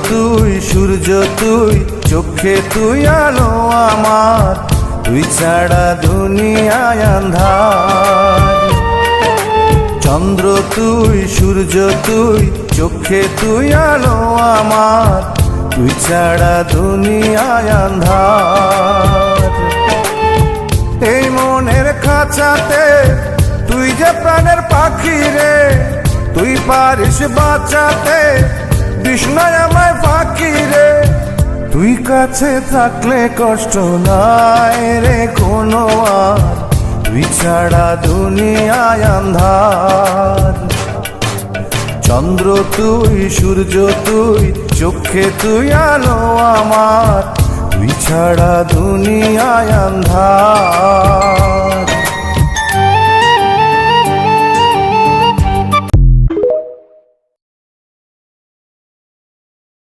তুই, সূর্য তুই, চোখে তুই আলো আমার, তুই ছাড়া দুনিয়ায় আন্ধার। চন্দ্র তুই, সূর্য তুই, চোখে তুই আলো আমার, তুই ছাড়া দুনিয়ায় আন্ধার। এই মনের খাঁচাতে তুই যে প্রাণের পাখি রে, তুই পারিস বাঁচাতে বিষ্ণায় আমায় ফাঁকি রে। তুই কাছে থাকলে কষ্ট নাই রে কোনো আর, তুই ছাড়া দুনিয়ায় আন্ধার। চন্দ্র তুই, সূর্য তুই, চোখে তুই আলো আমার, তুই ছাড়া দুনিয়ায় আন্ধার।